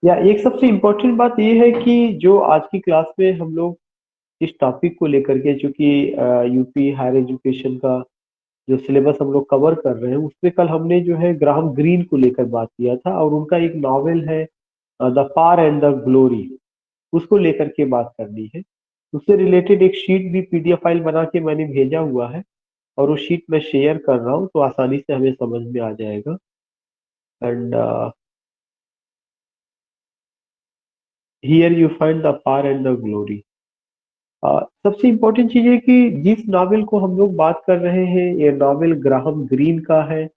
या एक सबसे इम्पोर्टेंट बात ये है कि जो आज की क्लास में हम लोग इस टॉपिक को लेकर के, चूंकि यूपी हायर एजुकेशन का जो सिलेबस हम लोग कवर कर रहे हैं, उसमें कल हमने जो है ग्राहम ग्रीन को लेकर बात किया था और उनका एक नॉवेल है the power and the glory, उसको लेकर के बात करनी है। उससे रिलेटेड एक शीट भी पीडीएफ फाइल बना के मैंने भेजा हुआ है और वो शीट मैं शेयर कर रहा हूँ, तो आसानी से हमें समझ में आ जाएगा। And here you find the power and the glory. सबसे इम्पोर्टेंट चीज है कि जिस नावल को हम लोग बात कर रहे हैं, ये नावल ग्राहम ग्रीन का है।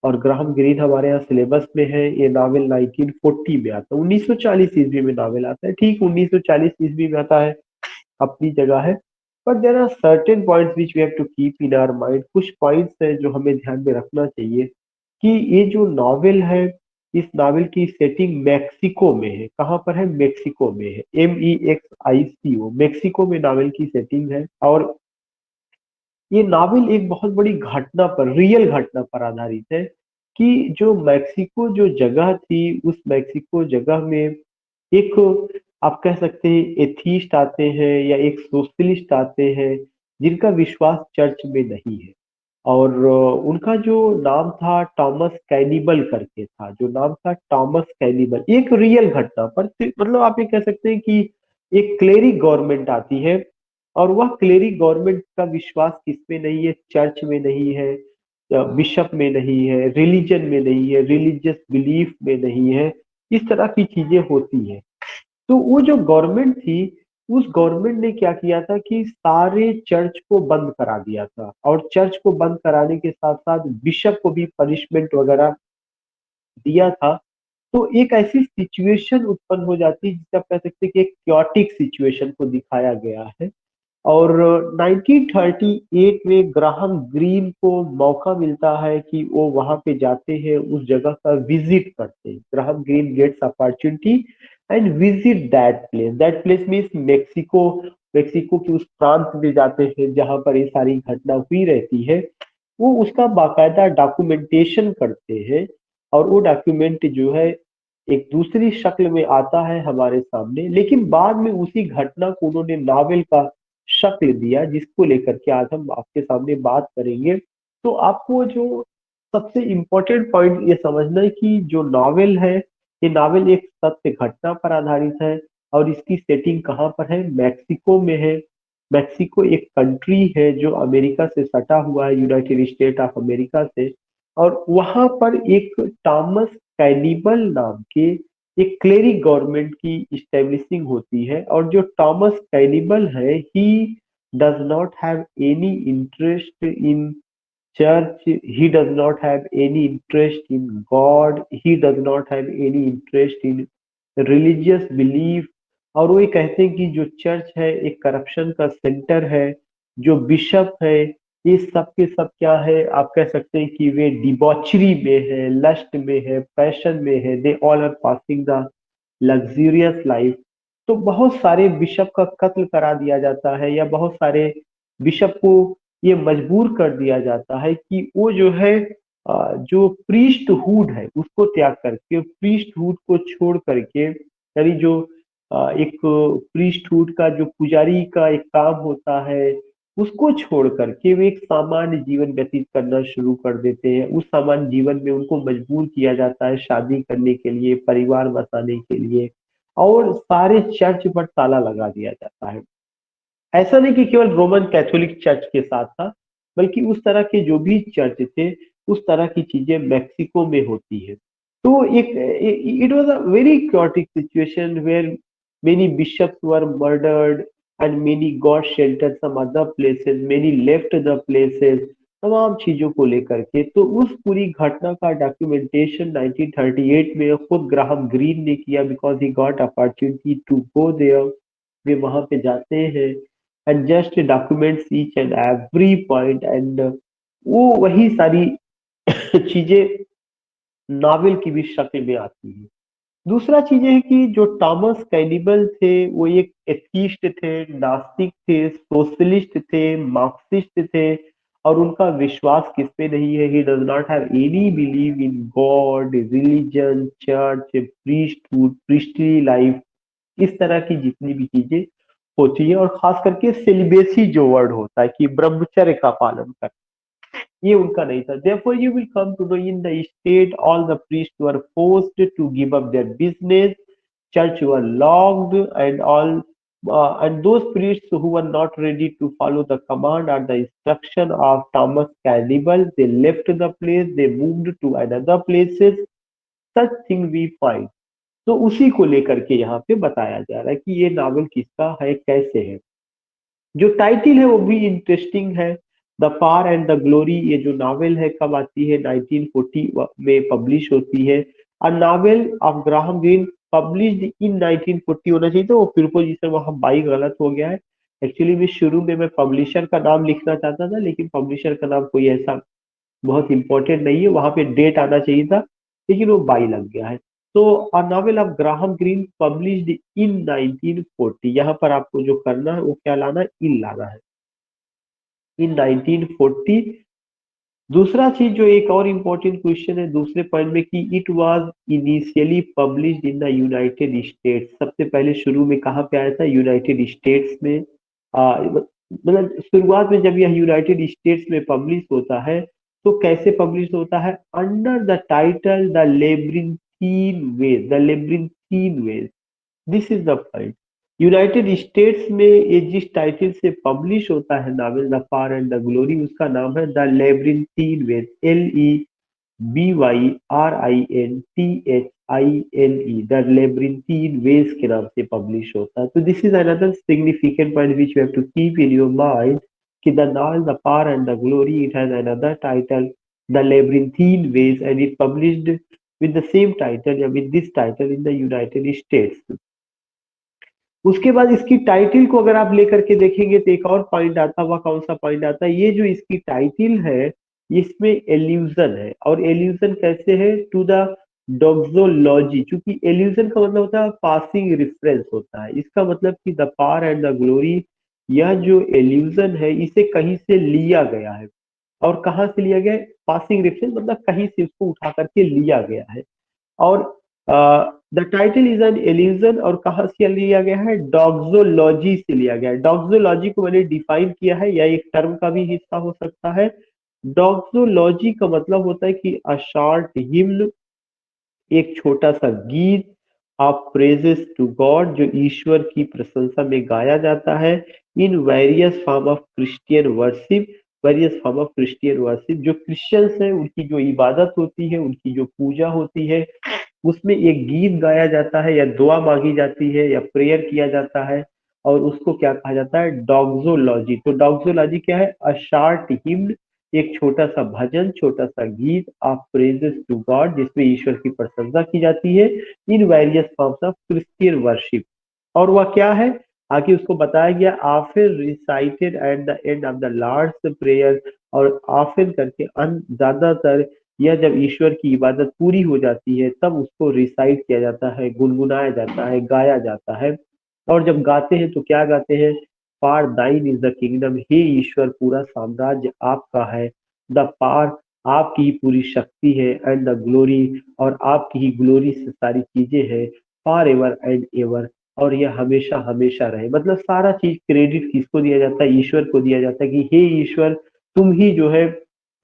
और ग्राहम ग्रीन हमारे यहाँ सिलेबस में है। ये नावल 1940 में आता है, 1940 ईस्वी में नावल आता है। ठीक 1940 ईस्वी में आता है, अपनी जगह है। But there are certain points which we have to keep in our mind. कुछ पॉइंट्स हैं जो हमें ध्यान में रखना चाहिए कि ये जो नावल है, इस नावल की सेटिंग मैक्सिको में है। कहाँ पर है? मैक्सिको में है। MEXICO, मैक्सिको में नावल की सेटिंग है। और ये नावल एक बहुत बड़ी घटना पर, रियल घटना पर आधारित है कि जो मैक्सिको जो जगह थी, उस मैक्सिको जगह में एक, आप कह सकते हैं, एथीस्ट आते हैं या एक सोशलिस्ट आते हैं जिनका विश्वास चर्च में नहीं है। और उनका जो नाम था टॉमस कैनिबल करके था। जो नाम था टॉमस कैनिबल, एक रियल घटना पर मतलब आप ये कह सकते हैं कि एक क्लेरिक गवर्नमेंट आती है और वह क्लेरिक गवर्नमेंट का विश्वास किसमें नहीं है? चर्च में नहीं है, बिशप में नहीं है, रिलीजन में नहीं है, रिलीजियस बिलीफ में नहीं है। इस तरह की चीजें होती है। तो वो जो गवर्नमेंट थी, उस गवर्नमेंट ने क्या किया था कि सारे चर्च को बंद करा दिया था। और चर्च को बंद कराने के साथ साथ बिशप को भी पनिशमेंट वगैरह दिया था। तो एक ऐसी सिचुएशन उत्पन्न हो जाती है जिसे आप कह सकते हैं कि एक क्योटिक सिचुएशन को दिखाया गया है। और 1938 में ग्राहम ग्रीन को मौका मिलता है कि वो वहां पे जाते हैं, उस जगह का विजिट करते हैं। Graham Greene gets opportunity and visit that place means Mexico. Mexico के उस प्रांत में जाते हैं जहां पर ये सारी घटना हुई रहती है। वो उसका बाकायदा डॉक्यूमेंटेशन करते हैं और वो डॉक्यूमेंट जो है एक दूसरी शक्ल में आता है हमारे सामने। लेकिन बाद में उसी घटना को उन्होंने नावल का शक्ल दिया, जिसको लेकर के आज हम आपके सामने बात करेंगे। तो आपको जो सबसे इम्पोर्टेंट पॉइंट ये समझना है कि जो नावल है, ये नावल एक सत्य घटना पर आधारित है। और इसकी सेटिंग कहाँ पर है? मैक्सिको में है। मैक्सिको एक कंट्री है जो अमेरिका से सटा हुआ है, यूनाइटेड स्टेट ऑफ अमेरिका से। और वहां पर एक टॉमस कैनिबल नाम के एक क्लेरिक गवर्नमेंट की इस्टेब्लिशिंग होती है। और जो टॉमस कैनिबल है, he does not have any interest in church, he does not have any interest in God, he does not have any interest in religious belief। और वो ये कहते हैं कि जो चर्च है एक करप्शन का सेंटर है। जो बिशप है, ये सब के सब क्या है, आप कह सकते हैं कि वे डिबॉचरी में है, लस्ट में है, पैशन में है। They all are passing the luxurious life. तो बहुत सारे बिशप का कत्ल करा दिया जाता है, या बहुत सारे बिशप को ये मजबूर कर दिया जाता है कि वो जो है जो प्रीस्टहुड है उसको त्याग करके, प्रीस्टहुड को छोड़ करके, यानी जो एक प्रीस्टहुड का जो पुजारी का एक काम होता है, उसको छोड़ करके वे एक सामान्य जीवन व्यतीत करना शुरू कर देते हैं। उस सामान्य जीवन में उनको मजबूर किया जाता है शादी करने के लिए, परिवार बसाने के लिए। और सारे चर्च पर ताला लगा दिया जाता है। ऐसा नहीं कि केवल रोमन कैथोलिक चर्च के साथ था, बल्कि उस तरह के जो भी चर्च थे, उस तरह की चीजें मैक्सिको में होती है। तो एक, it was a very chaotic situation where many bishops were murdered and many got shelter some other places, many left the places. तमाम चीजों को लेकर के तो उस पूरी घटना का डॉक्यूमेंटेशन 1938 में खुद ग्राहम ग्रीन ने किया, because he got opportunity to go there. वे वहां पे जाते हैं and just documents each and every point. And वो वही सारी चीजें नावल की भी शक्ल में आती है। दूसरा चीज है कि जो टॉमस कैनिबल थे, वो एक एथीस्ट थे, नास्तिक थे, सोशलिस्ट थे, मार्क्सिस्ट थे। और उनका विश्वास किस पे नहीं है। He does not have any believe in God, religion, church, priesthood, priestly life, इस तरह की जितनी भी चीजें होती है, और खास करके सिलिबेसी जो वर्ड होता है कि ब्रह्मचर्य का पालन कर, ये उनका नहीं था। Therefore you will come to know in the state all the priests were forced to give up their business, church were locked, and all and those priests who were not ready to follow the command or the instruction of Thomas Cannibal, they left the place, they moved to another places. Such thing we find. तो उसी को लेकर के यहाँ पे बताया जा रहा है कि ये नावल किसका है, कैसे है। जो टाइटिल है वो भी इंटरेस्टिंग है। The power and the glory, ये जो नावल है कब आती है, 1940 में पब्लिश होती है। A novel of Graham Greene published in 1940 होना चाहिए, तो वो प्रीपोजिशन वहां बाई गलत हो गया है। एक्चुअली में शुरू में मैं पब्लिशर का नाम लिखना चाहता था, लेकिन पब्लिशर का नाम कोई ऐसा बहुत इंपॉर्टेंट नहीं है, वहां पे डेट आना चाहिए था, लेकिन वो बाई लग गया है। तो a novel of Graham Greene published in 1940, यहाँ पर आपको जो करना है वो क्या लाना है, इन लाना है, इन 1940। दूसरा चीज जो एक और इम्पोर्टेंट क्वेश्चन है दूसरे पॉइंट में कि it was initially published in the United states, सबसे पहले शुरू में कहाँ पे आया था, यूनाइटेड स्टेट्स में। मतलब शुरुआत में जब यह यूनाइटेड स्टेट्स में पब्लिश होता है तो कैसे पब्लिश होता है, under the title the labyrinthine ways, the labyrinthine ways, this is the point. United States में ये जिस टाइटल से पब्लिश होता है novel the power and the glory, उसका नाम है the labyrinthine ways, LEBYRINTHINE, the labyrinthine ways के नाम से पब्लिश होता है। तो this is another significant point which you have to keep in your mind कि the novel the power and the glory it has another title the labyrinthine ways and it published with the same title या with this title in the United States। उसके बाद इसकी title को अगर आप लेकर के देखेंगे तो एक और पॉइंट आता है, वह कौन सा पॉइंट आता है, ये जो इसकी टाइटिल है इसमें एल्यूजन है, और एल्यूजन कैसे है, टू द डोक्सोलॉजी, क्योंकि एल्यूजन का मतलब होता है पासिंग रेफरेंस होता है, इसका मतलब कि the power and the glory, यह जो एल्यूजन है इसे कहीं से लिया गया है, और कहाँ से लिया गया है, पासिंग रेफरेंस मतलब कहीं से उसको उठा करके लिया गया है। और the title is an allusion, और कहाँ से लिया गया है, डॉक्सोलॉजी से लिया गया है। डॉक्सोलॉजी को मैंने डिफाइन किया है, या एक टर्म का भी हिस्सा हो सकता है। डॉक्सोलॉजी का मतलब होता है कि अ शॉर्ट हिम्न, एक छोटा सा गीत ऑफ प्रेजेस टू गॉड, जो ईश्वर की प्रशंसा में गाया जाता है, in various form of Christian worship, various form of Christian worship, जो क्रिश्चियंस हैं उनकी जो इबादत होती है, उनकी जो पूजा होती है, उसमें एक गीत गाया जाता है या दुआ मांगी जाती है या प्रेयर किया जाता है, और उसको क्या कहा जाता है, डॉक्सोलॉजी। तो डॉक्सोलॉजी क्या है, अ शॉर्ट हिम्न, एक छोटा सा भजन, छोटा सा गीत ऑफ प्रेजेस टू गॉड, जिसमें ईश्वर की प्रशंसा की जाती है, in various forms of Christian worship. और वह क्या है, आगे उसको बताया गया, often recited at the end of the Lord's prayer, और ऑफन करके ज्यादातर, यह जब ईश्वर की इबादत पूरी हो जाती है तब उसको रिसाइट किया जाता है, गुनगुनाया जाता है, गाया जाता है। और जब गाते हैं तो क्या गाते हैं, फॉर दाइन इज द किंगडम, हे ईश्वर पूरा साम्राज्य आपका है, द पावर आपकी ही पूरी शक्ति है, एंड द ग्लोरी, और आपकी ही ग्लोरी से सारी चीजें हैं, फॉर एवर एंड एवर, और यह हमेशा हमेशा रहे। मतलब सारा चीज क्रेडिट किसको दिया जाता है, ईश्वर को दिया जाता है कि हे ईश्वर तुम ही जो है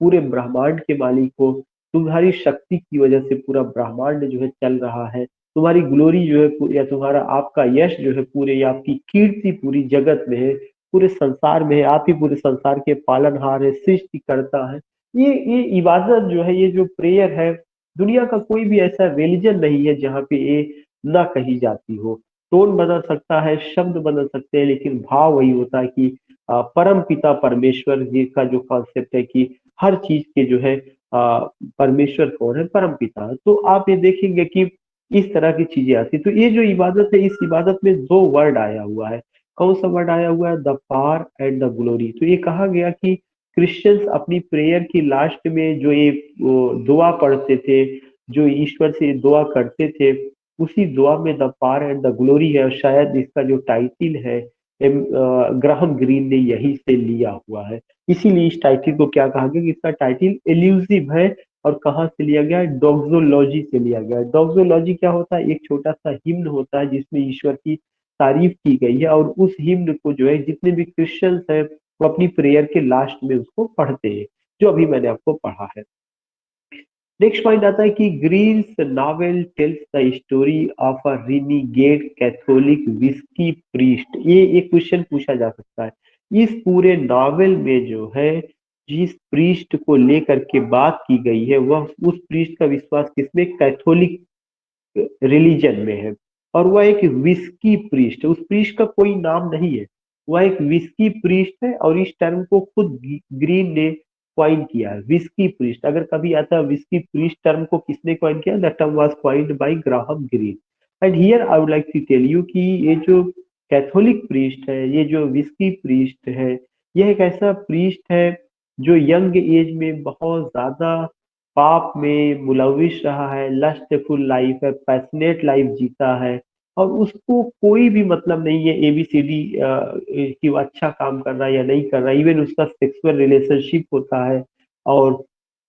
पूरे ब्रह्मांड के मालिक हो, तुम्हारी शक्ति की वजह से पूरा ब्रह्मांड जो है चल रहा है, तुम्हारी ग्लोरी जो है या तुम्हारा आपका यश जो है पूरे, या आपकी कीर्ति पूरी जगत में है, पूरे संसार में है, आप ही पूरे संसार के पालनहार है, सृष्टि करता है। ये इबादत जो है, ये जो प्रेयर है, दुनिया का कोई भी ऐसा रिलीजन नहीं है जहाँ पे ये ना कही जाती हो। टोन बदल सकता है, शब्द बदल सकते हैं, लेकिन भाव वही होता है कि परम पिता परमेश्वर जी का जो कॉन्सेप्ट है कि हर चीज के जो है परमेश्वर कौन है, परम पिता है। तो आप ये देखेंगे कि इस तरह की चीजें आती। तो ये जो इबादत है, इस इबादत में दो वर्ड आया हुआ है। कौन सा वर्ड आया हुआ है, the power and the glory. तो ये कहा गया कि क्रिश्चियंस अपनी प्रेयर की लास्ट में जो ये दुआ पढ़ते थे, जो ईश्वर से दुआ करते थे, उसी दुआ में the power and the glory है, और शायद इसका जो टाइटिल है ग्राहम ग्रीन ने यहीं से लिया हुआ है। इसीलिए इस टाइटल को क्या कहा गया कि इसका टाइटल एल्यूसिव है। और कहाँ से लिया गया है? डोक्सोलॉजी से लिया गया है। डोक्सोलॉजी क्या होता है? एक छोटा सा हिम्न होता है जिसमें ईश्वर की तारीफ की गई है, और उस हिम्न को जो है जितने भी क्रिश्चियंस हैं वो अपनी प्रेयर के लास्ट में उसको पढ़ते हैं, जो अभी मैंने आपको पढ़ा है। नेक्स्ट पॉइंट आता है कि Greene's novel tells the story of a renegade Catholic whisky priest. ये एक क्वेश्चन पूछा जा सकता है। इस पूरे नॉवेल में जो है जिस प्रीस्ट को लेकर के बात की गई है, वह उस प्रीस्ट का विश्वास किसमें? कैथोलिक रिलीजन में है। और वह एक विस्की प्रीस्ट है, उस प्रीस्ट का कोई नाम नहीं है, वह एक विस्की प्रीस्ट है। और इस टर्म को खुद ग्रीन ने क्वाइन किया है, विस्की प्रीस्ट। अगर कभी आता है विस्की प्रीस्ट टर्म को किसने क्वाइन किया? The term was coined by Graham Greene. And here I would like to tell you कि ये जो कैथोलिक प्रीस्ट है, ये जो विस्की प्रीस्ट है, यह एक ऐसा प्रीस्ट है जो यंग एज में बहुत ज्यादा पाप में मुलविस रहा है, लस्टफुल लाइफ है, पैशनेट लाइफ जीता है, और उसको कोई भी मतलब नहीं है एबीसीडी कि वो अच्छा काम कर रहा है या नहीं कर रहा है। इवन उसका सेक्सुअल रिलेशनशिप होता है और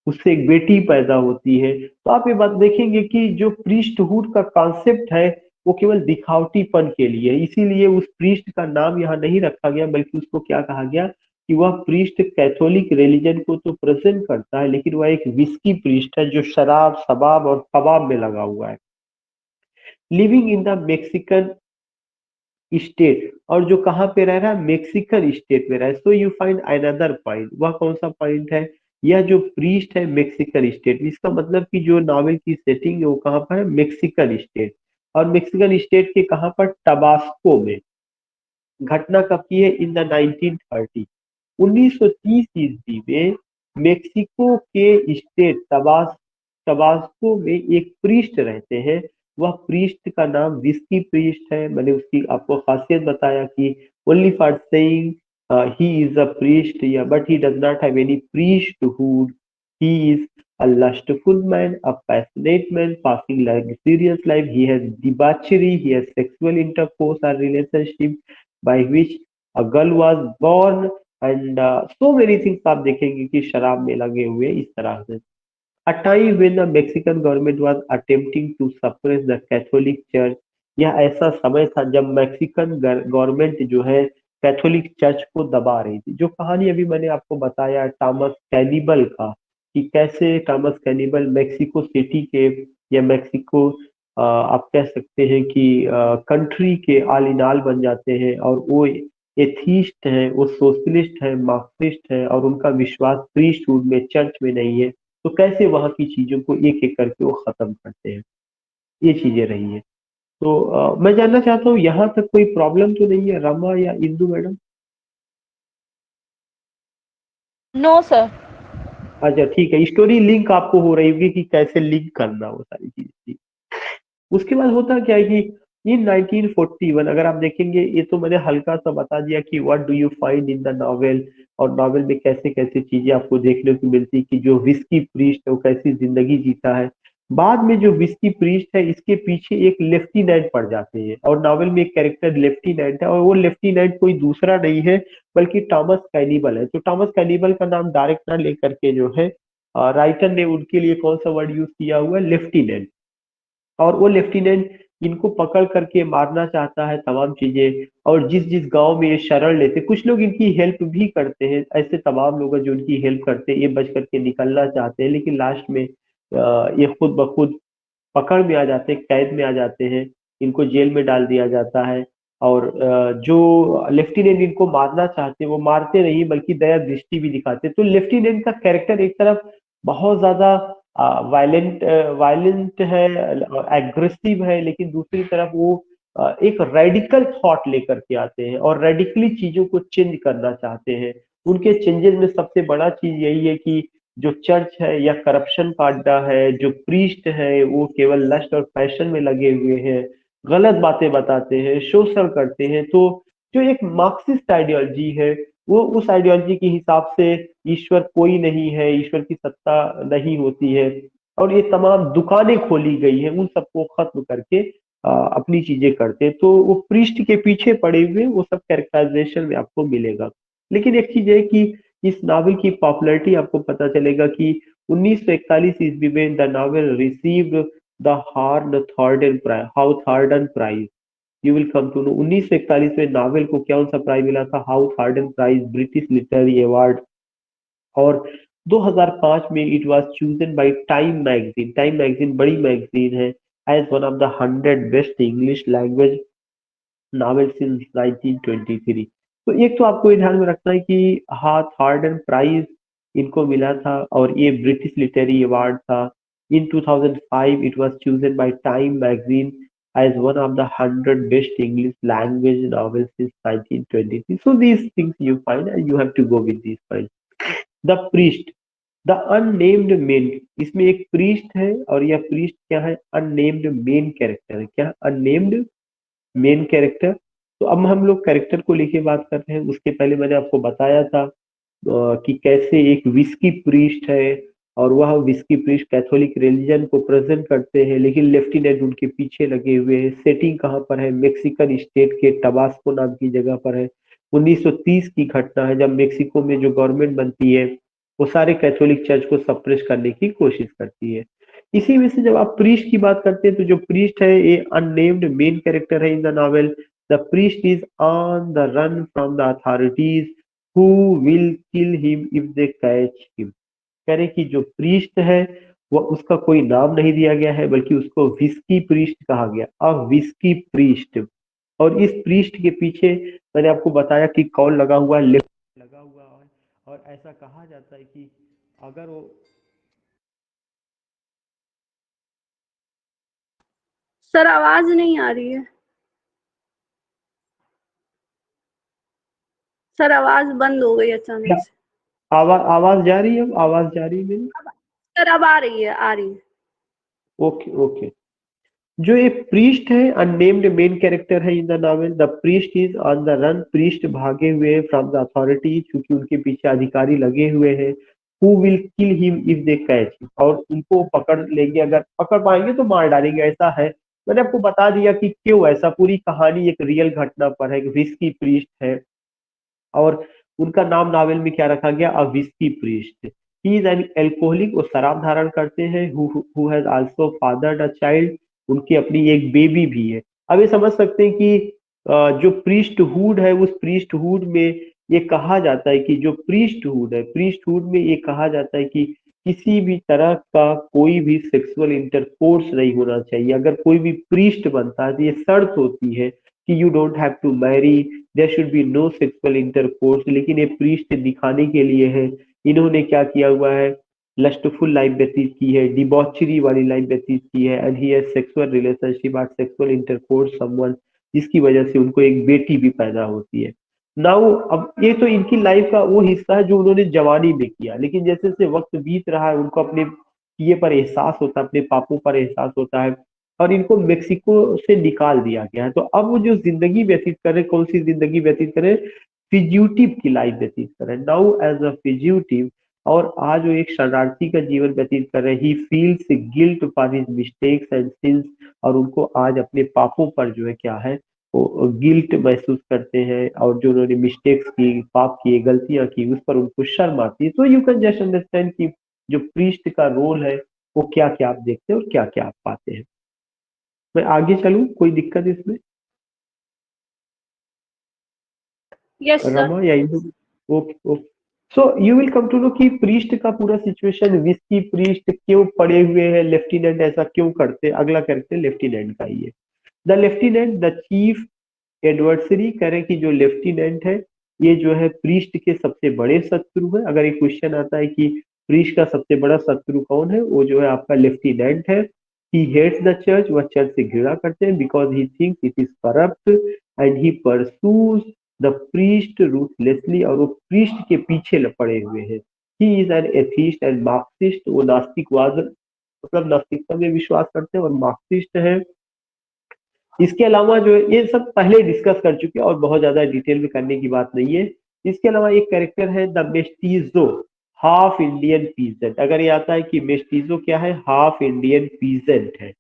उससे एक बेटी पैदा होती है। तो आप ये बात देखेंगे कि जो प्रीस्टहुड का कॉन्सेप्ट है वो केवल दिखावटीपन के लिए है। इसीलिए उस प्रीस्ट का नाम यहाँ नहीं रखा गया, बल्कि उसको क्या कहा गया कि वह प्रीस्ट कैथोलिक रिलीजन को तो प्रेजेंट करता है, लेकिन वह एक विस्की प्रीस्ट है जो शराब शबाब और कबाब में लगा हुआ है। Living in the Mexican state, और जो कहाँ पे रह रहा है? मेक्सिकन स्टेट में रहा है। So you find another point. वह कौन सा पॉइंट है? यह जो प्रीस्ट है मेक्सिकन स्टेट, इसका मतलब कि जो नॉवेल की सेटिंग है वो कहाँ पर है? Mexican state. और मेक्सिकन स्टेट के कहाँ पर? टबास्को में। घटना कब की है? In the 1930। 1930 ईस्वी में मेक्सिको के स्टेट टबास्को में एक प्रीस्ट रहते हैं। वह प्रीस्ट का नाम विस्की प्रीस्ट है। मैंने उसकी आपको खासियत बताया कि only for saying he is a priest, या but he does not have any priesthood. He is a lustful man, a passionate man, passing luxurious life. He has debauchery, he has sexual intercourse or relationship by which a girl was born, and so many things आप देखेंगे कि शराब में लगे हुए इस तरह से। A time when the Mexican government was attempting to suppress the Catholic church. यह ऐसा समय था जब मैक्सिकन गवर्नमेंट जो है कैथोलिक चर्च को दबा रही थी। जो कहानी अभी मैंने आपको बताया टॉमस कैनिबल का, कि कैसे टॉमस कैनिबल मेक्सिको सिटी के या मेक्सिको आप कह सकते हैं कि कंट्री के आल इन आल बन जाते हैं, और वो एथीस्ट है, वो सोशलिस्ट है, मार्क्सिस्ट है, और उनका विश्वास प्रीस्टहुड में चर्च में नहीं है। तो कैसे वहां की चीजों को एक एक करके वो खत्म करते हैं, ये चीजें रही है। तो मैं जानना चाहता हूँ यहाँ तक कोई प्रॉब्लम तो नहीं है रमा या इंदु मैडम? No sir. अच्छा ठीक है, स्टोरी लिंक आपको हो रही होगी कि कैसे लिंक करना वो सारी चीज। उसके बाद होता क्या है कि इन 1941, अगर आप देखेंगे, ये तो मैंने हल्का सा बता दिया कि what do you find in the novel, और नॉवेल में कैसे कैसे चीजें आपको देखने को मिलती कि जो विस्की प्रीस्ट है वो कैसी जिंदगी जीता है। बाद में जो विस्की प्रीस्ट है इसके पीछे एक लेफ्टिनेंट पड़ जाते हैं, और नॉवेल में एक कैरेक्टर लेफ्टिनेंट है, और वो लेफ्टिनेंट कोई दूसरा नहीं है बल्कि टॉमस कैनिबल है। तो टॉमस कैनिबल का नाम डायरेक्ट ना लेकर के जो है राइटर ने उनके लिए कौन सा वर्ड यूज किया हुआ है? लेफ्टिनेंट। और वो लेफ्टिनेंट इनको पकड़ करके मारना चाहता है तमाम चीजें, और जिस जिस गांव में ये शरण लेते, कुछ लोग इनकी हेल्प भी करते हैं, ऐसे तमाम लोग हैं जो इनकी हेल्प करते हैं, ये बच करके निकलना चाहते हैं, लेकिन लास्ट में ये खुद ब खुद पकड़ में आ जाते हैं, कैद में आ जाते हैं, इनको जेल में डाल दिया जाता है। और जो लेफ्टिनेंट इनको मारना चाहते हैं वो मारते नहीं बल्कि दया दृष्टि भी दिखाते हैं। तो लेफ्टिनेंट का कैरेक्टर एक तरफ बहुत ज्यादा वायलेंट है, एग्रेसिव है, लेकिन दूसरी तरफ वो एक रेडिकल थॉट लेकर के आते हैं और रेडिकली चीजों को चेंज करना चाहते हैं। उनके चेंजेस में सबसे बड़ा चीज यही है कि जो चर्च है या करप्शन का अड्डा है, जो प्रीस्ट है वो केवल लस्ट और पैशन में लगे हुए हैं, गलत बातें बताते हैं, शोषण करते हैं। तो जो एक मार्क्सिस्ट आइडियोलॉजी है, वो उस आइडियोलॉजी के हिसाब से ईश्वर कोई नहीं है, ईश्वर की सत्ता नहीं होती है, और ये तमाम दुकानें खोली गई हैं, उन सबको खत्म करके अपनी चीजें करते हैं, तो वो पृष्ठ के पीछे पड़े हुए वो सब कैरेक्टराइजेशन में आपको मिलेगा। लेकिन एक चीज है कि इस नावल की पॉपुलैरिटी आपको पता चलेगा कि 1941 ईस्वी में the novel received the horn prize, Hawthornden prize. You will come to know 1941 में नावल को कौन सा प्राइज मिला था? Hawthornden prize, British literary award. और 2005 में it was chosen by Time magazine, Time magazine बड़ी मैगजीन है, as one of the 100 best English language novel since 1923। तो एक तो आपको ये ध्यान में रखना है कि हाथ हार्डन प्राइज इनको मिला था और ये ब्रिटिश लिटरेरी अवार्ड था। इन 2005 it was chosen by Time magazine as one of the 100 best English language novels since 1923. So these things you find and you have to go with these points. The priest, the unnamed main, इसमें एक priest है और यह priest क्या है? Unnamed main character है। क्या? Unnamed main character. तो अब हम लोग कैरेक्टर को लेके बात करते हैं। उसके पहले मैंने आपको बताया था कि कैसे एक विस्की प्रीस्ट है और वह विस्की प्रीस्ट कैथोलिक रिलीजन को प्रेजेंट करते हैं, लेकिन लेफ्टिनेंट उनके पीछे लगे हुए हैं। सेटिंग कहाँ पर है? मेक्सिकन स्टेट के टबास्को नाम की जगह पर है। 1930 की घटना है जब मेक्सिको में जो गवर्नमेंट बनती है वो सारे कैथोलिक चर्च को सप्रेस करने की कोशिश करती है। इसी में से जब आप प्रीस्ट की बात करते हैं तो जो प्रीस्ट है ये अननेम्ड मेन कैरेक्टर है in the novel. The priest is on the run from the authorities who will kill him if they catch him. कह रहे कि जो प्रीस्ट है वो उसका कोई नाम नहीं दिया गया है बल्कि उसको विस्की प्रीस्ट कहा गया, अ विस्की प्रीस्ट। और इस प्रीस्ट के पीछे मैंने आपको बताया कि कौन लगा हुआ है, लेफ्ट लगा हुआ है। और ऐसा कहा जाता है कि अगर वो सर आवाज नहीं आ रही है। सर आवाज बंद हो गई अचानक से। आवाज आवाज जा रही है? अब आवाज जा रही है मेरी? सर अब आ रही है, आ रही है। Okay okay. जो ये प्रीस्ट है अननेम्ड मेन कैरेक्टर है in the novel. The priest is on the run, priest भागे हुए फ्रॉम द अथॉरिटी क्योंकि उनके पीछे अधिकारी लगे हुए हैं। Who will kill him if they catch, और उनको पकड़ लेंगे, अगर पकड़ पाएंगे तो मार डालेंगे, ऐसा है। मैंने आपको बता दिया कि क्यों ऐसा, पूरी कहानी एक रियल घटना पर है। एक विस्की प्रीस्ट है और उनका नाम नावल में क्या रखा गया? अ whisky priest. He is N alcoholic, वो शराब धारण करते हैं। Who has also फादर्ड a child, उनकी अपनी एक बेबी भी है। अब ये समझ सकते हैं कि जो प्रीस्टहुड है उस प्रीस्टहुड में ये कहा जाता है कि जो प्रीस्टहुड है, प्रीस्टहुड में ये कहा जाता है कि किसी भी तरह का कोई भी सेक्सुअल इंटरकोर्स नहीं होना चाहिए। अगर कोई भी प्रीस्ट बनता है तो ये शर्त होती है कि you don't have to marry, there should be no sexual intercourse. लेकिन ये प्रीस्ट दिखाने के लिए है। इन्होंने क्या किया हुआ है? लस्टफुल लाइफ व्यतीत की है, डिबॉचरी वाली लाइफ व्यतीत की है, and he has sexual relationship और सेक्सुअल इंटरकोर्स समवन, जिसकी वजह से उनको एक बेटी भी पैदा होती है। नाउ अब ये तो इनकी लाइफ का वो हिस्सा है जो उन्होंने जवानी में किया, लेकिन जैसे जैसे वक्त बीत रहा है उनको अपने किए पर एहसास होता है, अपने पापों पर एहसास होता है और इनको मेक्सिको से निकाल दिया गया है। तो अब वो जो जिंदगी व्यतीत कर रहे, कौन सी जिंदगी व्यतीत करें? फिज्यूटिव की लाइफ व्यतीत करें, नाउ एज अ फिज्यूटिव। और आज वो एक शरणार्थी का जीवन व्यतीत कर रहे हैं। He feels guilt for his mistakes and since, और उनको आज अपने पापों पर जो है क्या है, वो गिल्ट महसूस करते हैं और जो उन्होंने मिस्टेक्स की, पाप किए, गलतियां की, उस पर उनको शर्म आती है। तो यू कैन जस्ट अंडरस्टैंड कि जो प्रीस्ट का रोल है वो क्या क्या आप देखते हैं और क्या क्या आप पाते हैं। मैं आगे चलूं, कोई दिक्कत इसमें? Yes sir. रमा या Indu? Okay okay. So you will come to know कि प्रीस्ट का पूरा सिचुएशन, विस्की प्रीस्ट क्यों पड़े हुए हैं, लेफ्टिनेंट ऐसा क्यों करते हैं। अगला कैरेक्टर लेफ्टिनेंट का ही है। The lieutenant the chief adversary, करें कि जो लेफ्टिनेंट है ये जो है प्रीस्ट के सबसे बड़े शत्रु है। अगर एक क्वेश्चन आता है कि प्रीस्ट का सबसे बड़ा शत्रु कौन है, वो जो है आपका लेफ्टिनेंट है। ही हेट्स द चर्च, वह चर्च से घृणा करते हैं, because he thinks it is corrupt and he pursues the priest ruthlessly, और वो प्रीस्ट के पीछे पड़े हुए हैं। He is an atheist and Marxist, वो नास्तिकवाद मतलब नास्तिकता में विश्वास करते हैं और मार्क्सिस्ट है। इसके अलावा जो है ये सब पहले डिस्कस कर चुके हैं और बहुत ज्यादा डिटेल में करने की बात नहीं है। इसके अलावा एक कैरेक्टर है the mestizo, half Indian peasant. अगर ये आता है कि मेस्टीजो क्या है? हाफ इंडियन पीजेंट है।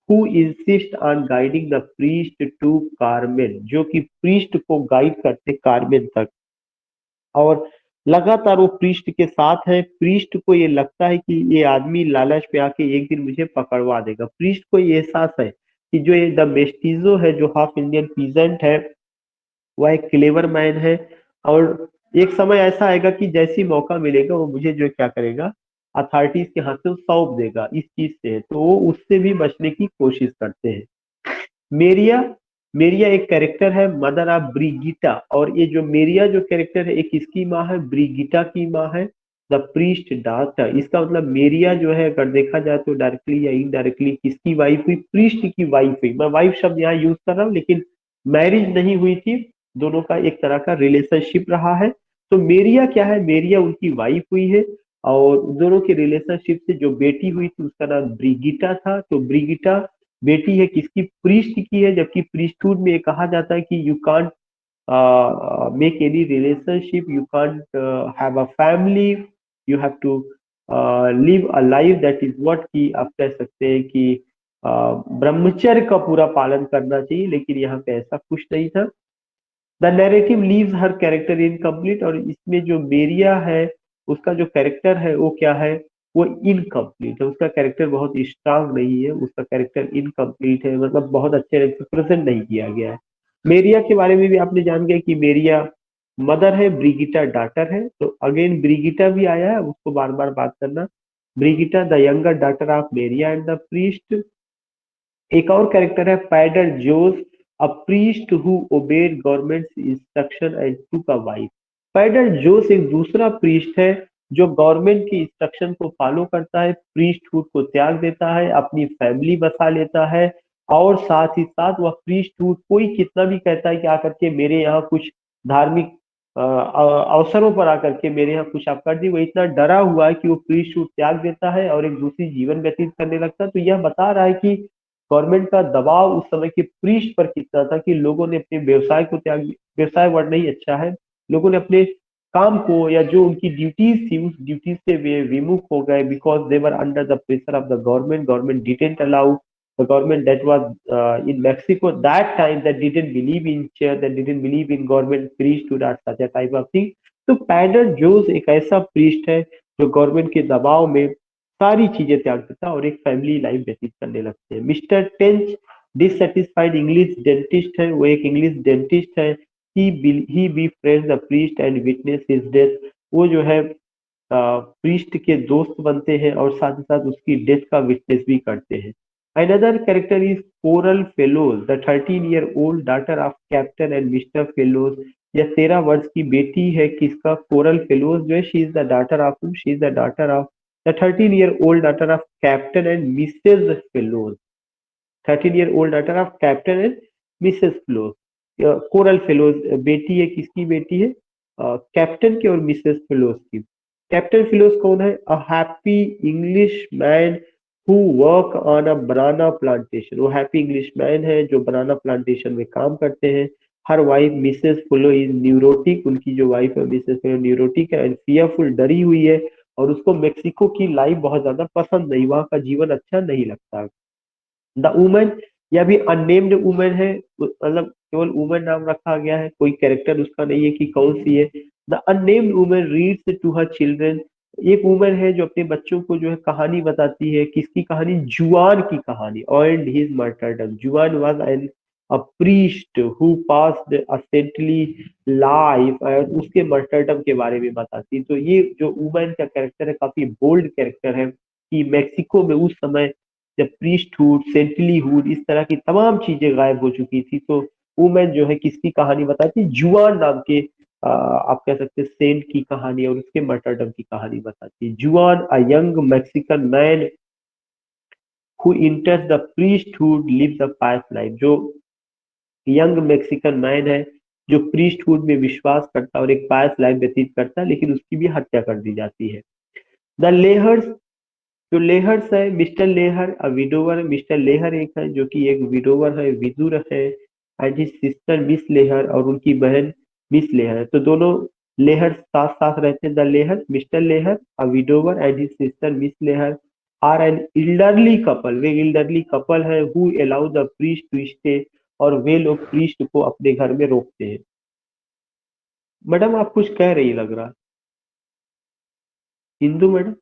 Who insist on guiding the priest to Carmen, जो कि प्रीस्ट को गाइड करते कार्मेन तक, और लगातार वो प्रीस्ट के साथ है। प्रीस्ट को ये लगता है कि ये आदमी लालच पे आके एक दिन मुझे पकड़वा देगा। प्रीस्ट को ये एहसास है कि जो ये द मेस्टिजो है, जो हाफ इंडियन पीजेंट है, वह एक क्लेवर मैन है, और एक समय ऐसा आएगा कि जैसे ही मौका मिलेगा वो मुझे जो क्या करेगा, अथॉरिटीज के हाथों सौंप देगा। इस चीज से तो वो उससे भी बचने की कोशिश करते हैं। मेरिया मेरिया एक कैरेक्टर है, मदर ऑफ ब्रिगिटा, और ये जो मेरिया जो कैरेक्टर है, एक किसकी माँ है, ब्रिगिटा की माँ है, द प्रीस्ट डॉटर। इसका मतलब मेरिया जो है, अगर देखा जाए तो डायरेक्टली या इनडायरेक्टली किसकी वाइफ हुई, प्रीस्ट की वाइफ हुई। मैं वाइफ शब्द यहाँ यूज कर रहा हूँ, लेकिन मैरिज नहीं हुई थी, दोनों का एक तरह का रिलेशनशिप रहा है। तो मेरिया क्या है, मेरिया उनकी वाइफ हुई है, और दोनों के रिलेशनशिप से जो बेटी हुई थी उसका नाम ब्रिगिटा था। तो ब्रिगिटा बेटी है किसकी, प्रीस्ट की है, जबकि प्रीस्टहुड में ये कहा जाता है कि you can't make any relationship, you can't have a family, you have to live a life that is what, की आप कह सकते हैं कि ब्रह्मचर्य का पूरा पालन करना चाहिए, लेकिन यहाँ पे ऐसा कुछ नहीं था। The narrative leaves her character incomplete, और इसमें जो मेरिया है उसका जो कैरेक्टर है वो क्या है, वो इनकम्प्लीट है। उसका कैरेक्टर बहुत स्ट्रांग नहीं है, उसका कैरेक्टर इनकम्प्लीट है, मतलब बहुत अच्छे से प्रेजेंट नहीं किया गया है। मेरिया के बारे में भी आपने जान गया कि मेरिया मदर है, ब्रिगिटा डॉटर है। तो अगेन ब्रिगिटा भी आया है, उसको बार बार बात करना। Brigitta the younger daughter of Maria and the priest. एक और कैरेक्टर है Padre Jose, a priest who obeyed government instruction and took a wife. Pader जोस एक दूसरा प्रीस्ट है जो गवर्नमेंट की इंस्ट्रक्शन को फॉलो करता है, प्रीस्टहुड को त्याग देता है, अपनी फैमिली बसा लेता है, और साथ ही साथ वह प्रीस्टहुड कोई कितना भी कहता है कि आकर के मेरे यहाँ कुछ धार्मिक अवसरों पर आकर के मेरे यहाँ कुछ आप कर दी, वो इतना डरा हुआ है कि वो प्रीस्टहुड त्याग देता है और एक दूसरी जीवन व्यतीत करने लगता है। तो यह बता रहा है कि गवर्नमेंट का दबाव उस समय के प्रीस्ट पर कितना था, कि लोगों ने अपने व्यवसाय को त्याग, व्यवसाय वर्ड नहीं अच्छा है, लोगों ने अपने काम को या जो उनकी ड्यूटीज थी उस ड्यूटीज से वे विमुख हो गए, because they were under the pressure of the government. Government didn't allow, the government that was in Mexico that time, that didn't believe in church, that didn't believe in government priesthood or such a type of thing. तो पैडर जोस एक ऐसा priest है जो government के दबाव में सारी चीजें त्याग देता है और एक फैमिली लाइफ व्यतीत करने लगते हैं। Mister tench dissatisfied English dentist है, वो एक इंग्लिश डेंटिस्ट है। ही befriends the priest and witness his death। वो जो है प्रीस्ट के दोस्त बनते हैं और साथ ही साथ उसकी डेथ का विटनेस भी करते हैं। Another character is coral fellows, the 13-year-old daughter of captain and mister fellows. यह 13 वर्ष की बेटी है किसका, कोरल फेलोज जो है, she is the daughter of, she is the daughter of the 13-year-old daughter of captain and Mrs Fellows. 13-year-old daughter of captain and Mrs Fellows. Coral Fellows बेटी है, किसकी बेटी है, कैप्टन की और मिसेस फेलोज की। कैप्टन फिलोस कौन है, a happy English man who work on a banana plantation. वो हैप्पी इंग्लिश मैन है जो बनाना प्लांटेशन में काम करते हैं। हर वाइफ मिसेस फुलो इज न्यूरोटिक, उनकी जो वाइफ है मिसेस फुलो न्यूरोटिक है एंड फियरफुल, डरी हुई है, और उसको मेक्सिको की लाइफ बहुत ज्यादा पसंद नहीं, वहाँ का जीवन अच्छा नहीं लगता। द वुमन, यह भी अननेम्ड वुमन है, मतलब केवल वुमन नाम रखा गया है, कोई कैरेक्टर उसका नहीं है कि कौन सी है। The unnamed woman reads to her children. एक वुमन है जो अपने बच्चों को जो है कहानी बताती है, किसकी कहानी, जुआन की कहानी, एंड हिज मार्टरडम। जुआन was an a priest who passed a saintly life, और उसके मार्टरडम के बारे में बताती है। तो ये जो वुमन का कैरेक्टर है काफी बोल्ड कैरेक्टर है, कि मेक्सिको में उस समय जब प्रीस्टहुड, सेंटलीहुड, इस तरह की तमाम चीजें गायब हो चुकी थी, तो वुमेन जो है किसकी कहानी बताती है, जुआन नाम के आप कह सकते हैं सेंट की कहानी और उसके मार्टरडम की कहानी बताती है। Juan, a young Mexican man who enters the priesthood lives a pious life. जो यंग मैक्सिकन मैन है जो प्रीस्टहुड में विश्वास करता है और एक पायस लाइफ व्यतीत करता है, लेकिन उसकी भी हत्या कर दी जाती है। द लेहर्स, जो लेहर्स है, mister Lehr a widower, mister Lehar एक है जो कि एक विडोवर है, विदुर है, and his sister miss Lehar, और उनकी बहन मिस लेहर है। तो दोनों लेहर साथ साथ रहते हैं। The Lehr, mister Lehr a widower and his sister miss Lehr are an elderly couple, वे इल्डरली कपल है who allow the priest to stay, और वे लोग प्रीस्ट को अपने घर में रोकते हैं। मैडम आप कुछ कह रही लग रहा। हिंदू मैडम।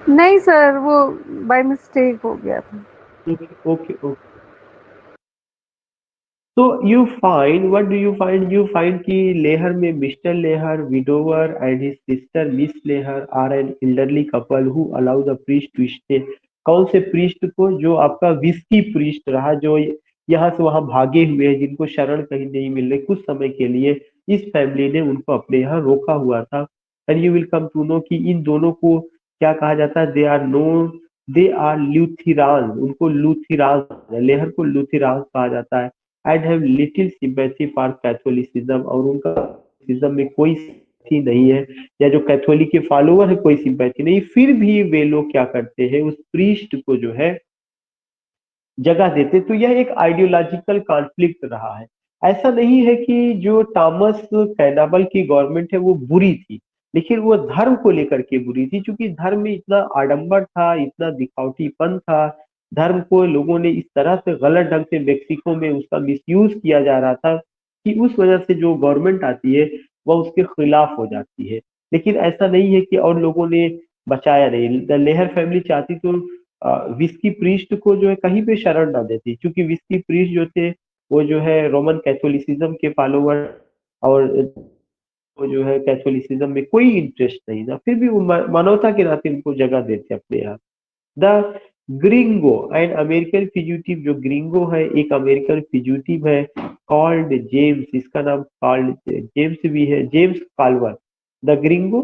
नहीं सर, वो बाय मिस्टेक हो गया था। Okay okay okay. So you find, what do you find? You find कि लेहर में Mr Lehr, widower and his sister miss Lehr are an elderly couple who allow the priest to stay। कौन से priest को? जो आपका whisky priest रहा, जो यहाँ से वहां भागे हुए हैं, जिनको शरण कहीं नहीं मिल रही कुछ समय के लिए, इस फैमिली ने उनको अपने यहाँ रोका हुआ था। And you will come to know कि इन दोनों को क्या कहा जाता है? दे आर लूथिरान, उनको लूथिरान, लेहर को लूथिरान कहा जाता है। And have little sympathy for Catholicism, और उनका कैथोलिसिज्म में कोई सिंपैथी नहीं है, या जो कैथोलिक के फॉलोअर है कोई सिंपैथी नहीं, फिर भी वे लोग क्या करते हैं? उस प्रीस्ट को जो है जगह देते। तो यह एक आइडियोलॉजिकल कॉन्फ्लिक्ट रहा है। ऐसा नहीं है कि जो थॉमस कैनाबल की गवर्नमेंट है वो बुरी थी, लेकिन वो धर्म को लेकर के बुरी थी, क्योंकि धर्म में इतना आडंबर था, इतना दिखावटीपन था, धर्म को लोगों ने इस तरह से गलत ढंग से मेक्सिको में उसका मिसयूज किया जा रहा था, कि उस वजह से जो गवर्नमेंट आती है वह उसके खिलाफ हो जाती है। लेकिन ऐसा नहीं है कि और लोगों ने बचाया नहीं। द लेहर फैमिली चाहती तो विस्की प्रीस्ट को जो है कहीं पे शरण ना देती, क्योंकि विस्की प्रीस्ट जो थे वो जो है रोमन कैथोलिसिज्म के फॉलोवर, और वो जो है कैथोलिसिज्म में कोई इंटरेस्ट नहीं था, फिर भी वो मानवता के नाते उनको जगह देते अपने यहाँ। द ग्रिंगो एंड अमेरिकन फिजिटिव, जो ग्रिंगो है एक अमेरिकन फिजिटिव है, कॉल्ड जेम्स, इसका नाम कॉल्ड जेम्स भी है, जेम्स काल्वर। द ग्रिंगो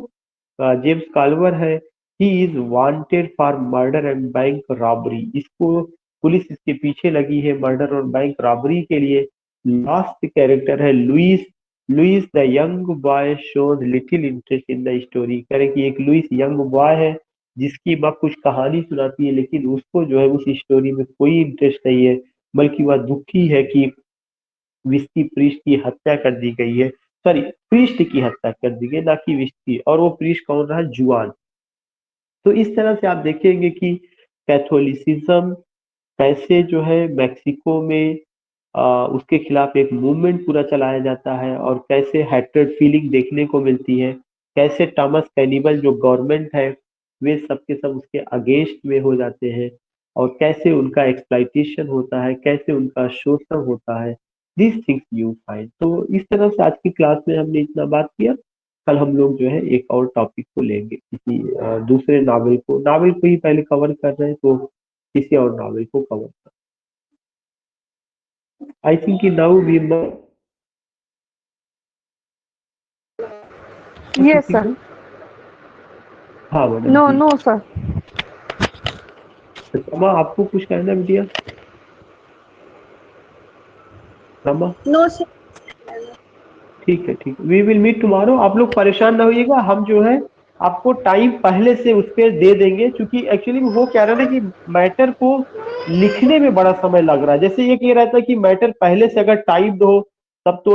जेम्स काल्वर है, he is wanted for murder and bank robbery, इसको पुलिस इसके पीछे लगी है मर्डर और बैंक रॉबरी के लिए। लास्ट कैरेक्टर है Luis, Luis the young boy shows little interest in the story, कह रहे कि एक लुइस यंग बॉय है जिसकी माँ कुछ कहानी सुनाती है, लेकिन उसको जो है उस स्टोरी में कोई इंटरेस्ट नहीं है, बल्कि वह दुखी है कि विस्की प्रीस्ट की हत्या कर दी गई है, सॉरी प्रीस्ट की हत्या कर दी गई, ना कि विस्की। और वो प्रीस्ट कौन रहा? जुआन। तो इस तरह से आप देखेंगे कि कैथोलिसिज्म कैसे जो है मेक्सिको में उसके खिलाफ एक मूवमेंट पूरा चलाया जाता है, और कैसे हैट्रेड फीलिंग देखने को मिलती है, कैसे थॉमस कैनिबल जो गवर्नमेंट है वे सब के सब उसके अगेंस्ट में हो जाते हैं, और कैसे उनका एक्सप्लॉइटेशन होता है, कैसे उनका शोषण होता है। This things you find. तो इस तरह से आज की क्लास में हमने इतना बात किया। कल हम लोग जो है एक और टॉपिक को लेंगे, किसी दूसरे नावल को ही पहले कवर कर रहे हैं, तो किसी और नावल को कवर कर। I think now we yes sir. हाँ मैडम नो जी। No sir. रमा आपको कुछ कहना है बिटिया? Rama no sir. ठीक है, ठीक है, वी विल मीट टुमारो। आप लोग परेशान ना होइएगा, हम जो है आपको टाइम पहले से उस पर दे देंगे, क्योंकि एक्चुअली वो कह रहे हैं कि मैटर को लिखने में बड़ा समय लग रहा है। जैसे एक ये रहता है कि मैटर पहले से अगर टाइप दो तब तो